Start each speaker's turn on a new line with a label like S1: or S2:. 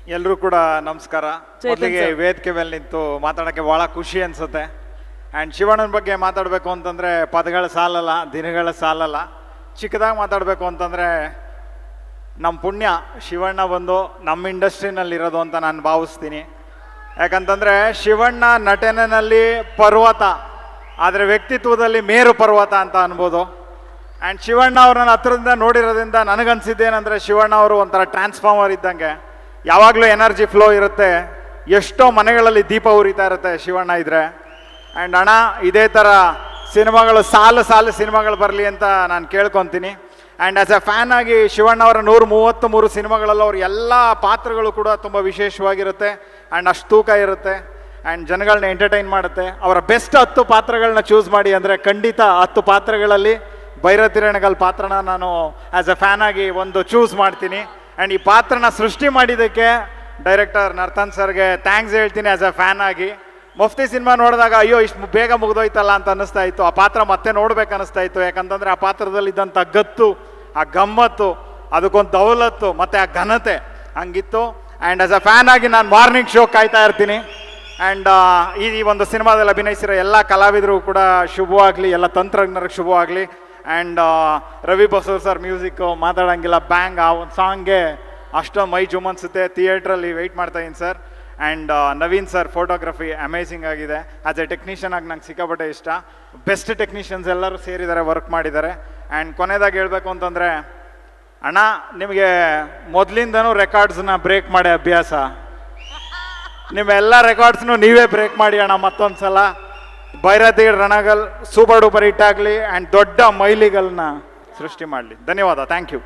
S1: ಎಲ್ಲರೂ ಕೂಡ ನಮಸ್ಕಾರ.
S2: ಚೇತನ್
S1: ಮೊದಲಿಗೆ
S2: ಸರ್.
S1: ವೇದಿಕೆ ಮೇಲೆ ನಿಂತು ಮಾತಾಡೋಕ್ಕೆ ಭಾಳ ಖುಷಿ ಅನಿಸುತ್ತೆ. ಆ್ಯಂಡ್ ಶಿವಣ್ಣನ ಬಗ್ಗೆ ಮಾತಾಡಬೇಕು ಅಂತಂದರೆ ಪದಗಳ ಸಾಲಲ್ಲ, ದಿನಗಳ ಸಾಲಲ್ಲ. ಚಿಕ್ಕದಾಗಿ ಮಾತಾಡಬೇಕು ಅಂತಂದರೆ ನಮ್ಮ ಪುಣ್ಯ ಶಿವಣ್ಣ ಬಂದು ನಮ್ಮ ಇಂಡಸ್ಟ್ರಿನಲ್ಲಿರೋದು ಅಂತ ನಾನು ಭಾವಿಸ್ತೀನಿ. ಯಾಕಂತಂದರೆ ಶಿವಣ್ಣ ನಟನೆಯಲ್ಲಿ ಪರ್ವತ, ಆದರೆ ವ್ಯಕ್ತಿತ್ವದಲ್ಲಿ ಮೇರು ಪರ್ವತ ಅಂತ ಅನ್ಬೋದು. ಆ್ಯಂಡ್ ಶಿವಣ್ಣ ಅವ್ರನ್ನ ಹತ್ರದಿಂದ ನೋಡಿರೋದ್ರಿಂದ ನನಗನ್ಸಿದ್ದೇನೆಂದರೆ ಶಿವಣ್ಣ ಅವರು ಒಂಥರ ಟ್ರಾನ್ಸ್ಫಾರ್ಮರ್ ಇದ್ದಂಗೆ. ಯಾವಾಗಲೂ ಎನರ್ಜಿ ಫ್ಲೋ ಇರುತ್ತೆ, ಎಷ್ಟೋ ಮನೆಗಳಲ್ಲಿ ದೀಪ ಉರಿತಾ ಇರುತ್ತೆ ಶಿವಣ್ಣ ಇದ್ದರೆ. ಆ್ಯಂಡ್ ಅಣ್ಣ ಇದೇ ಥರ ಸಿನಿಮಾಗಳು ಸಾಲು ಸಿನಿಮಾಗಳು ಬರಲಿ ಅಂತ ನಾನು ಕೇಳ್ಕೊತೀನಿ. ಆ್ಯಂಡ್ ಆ್ಯಸ್ ಎ ಫ್ಯಾನ್ ಆಗಿ ಶಿವಣ್ಣ ಅವರ 133 ಸಿನಿಮಾಗಳಲ್ಲೂ ಅವ್ರ ಎಲ್ಲ ಪಾತ್ರಗಳು ಕೂಡ ತುಂಬ ವಿಶೇಷವಾಗಿರುತ್ತೆ. ಆ್ಯಂಡ್ ಅಷ್ಟು ತೂಕ ಇರುತ್ತೆ. ಆ್ಯಂಡ್ ಜನಗಳನ್ನ ಎಂಟರ್ಟೈನ್ ಮಾಡುತ್ತೆ. ಅವರ ಬೆಸ್ಟ್ 10 ಪಾತ್ರಗಳನ್ನ ಚೂಸ್ ಮಾಡಿ ಅಂದರೆ ಖಂಡಿತ 10 ಪಾತ್ರಗಳಲ್ಲಿ ಭೈರತಿರಣಗಲ್ ಪಾತ್ರನ ನಾನು ಆ್ಯಸ್ ಎ ಫ್ಯಾನ್ ಆಗಿ ಒಂದು ಚೂಸ್ ಮಾಡ್ತೀನಿ. ಆ್ಯಂಡ್ ಈ ಪಾತ್ರನ ಸೃಷ್ಟಿ ಮಾಡಿದ್ದಕ್ಕೆ ಡೈರೆಕ್ಟರ್ ನರ್ತನ್ ಸರ್ಗೆ ಥ್ಯಾಂಕ್ಸ್ ಹೇಳ್ತೀನಿ ಆ್ಯಸ್ ಎ ಫ್ಯಾನ್ ಆಗಿ. ಮುಫ್ತಿ ಸಿನಿಮಾ ನೋಡಿದಾಗ ಅಯ್ಯೋ ಇಷ್ಟು ಬೇಗ ಮುಗ್ದೋಯ್ತಲ್ಲ ಅಂತ ಅನ್ನಿಸ್ತಾ ಇತ್ತು. ಆ ಪಾತ್ರ ಮತ್ತೆ ನೋಡ್ಬೇಕು ಅನ್ನಿಸ್ತಾ ಇತ್ತು. ಯಾಕಂತಂದರೆ ಆ ಪಾತ್ರದಲ್ಲಿದ್ದಂಥ ಗತ್ತು, ಆ ಗಮ್ಮತ್ತು, ಅದಕ್ಕೊಂದು ದೌಲತ್ತು ಮತ್ತು ಆ ಘನತೆ ಹಂಗಿತ್ತು. ಆ್ಯಂಡ್ ಆಸ್ ಅ ಫ್ಯಾನ್ ಆಗಿ ನಾನು ಮಾರ್ನಿಂಗ್ ಶೋ ಕಾಯ್ತಾ ಇರ್ತೀನಿ. ಆ್ಯಂಡ್ ಈ ಒಂದು ಸಿನಿಮಾದಲ್ಲಿ ಅಭಿನಯಿಸಿರೋ ಎಲ್ಲ ಕಲಾವಿದರು ಕೂಡ ಶುಭವಾಗಲಿ, ಎಲ್ಲ ತಂತ್ರಜ್ಞರಿಗೆ ಶುಭವಾಗಲಿ. And Ravi Basur sir music ಮಾತಾಡೋಂಗಿಲ್ಲ, ಬ್ಯಾಂಗ್ ಆ ಒಂದು ಸಾಂಗ್ಗೆ ಅಷ್ಟೊಂದು ಮೈ ಜುಮನ್ಸುತ್ತೆ. ಥಿಯೇಟ್ರಲ್ಲಿ ವೆಯ್ಟ್ ಮಾಡ್ತಾಯಿದ್ದೀನಿ sir. And Naveen sir photography amazing ಆಗಿದೆ. ಆ್ಯಸ್ ಎ ಟೆಕ್ನಿಷಿಯನ್ ಆಗಿ ನಂಗೆ ಸಿಕ್ಕಾಪಟ್ಟೆ ಇಷ್ಟ. ಬೆಸ್ಟ್ ಟೆಕ್ನಿಷಿಯನ್ಸ್ ಎಲ್ಲರೂ ಸೇರಿದ್ದಾರೆ, ವರ್ಕ್ ಮಾಡಿದ್ದಾರೆ. ಆ್ಯಂಡ್ ಕೊನೆಯದಾಗಿ ಹೇಳಬೇಕು ಅಂತಂದರೆ ಅಣ್ಣ, ನಿಮಗೆ ಮೊದಲಿಂದನೂ ರೆಕಾರ್ಡ್ಸ್ನ ಬ್ರೇಕ್ ಮಾಡಿ ಅಭ್ಯಾಸ. ನಿಮ್ಮ ಎಲ್ಲ ರೆಕಾರ್ಡ್ಸ್ನು ನೀವೇ ಬ್ರೇಕ್ ಮಾಡಿ ಅಣ್ಣ ಮತ್ತೊಂದು ಸಲ. Bhairathi Ranagal super duper hit ಆಗಲಿ ಆ್ಯಂಡ್ ದೊಡ್ಡ ಮೈಲಿಗಲ್ನ ಸೃಷ್ಟಿ ಮಾಡಲಿ. ಧನ್ಯವಾದ. Thank you.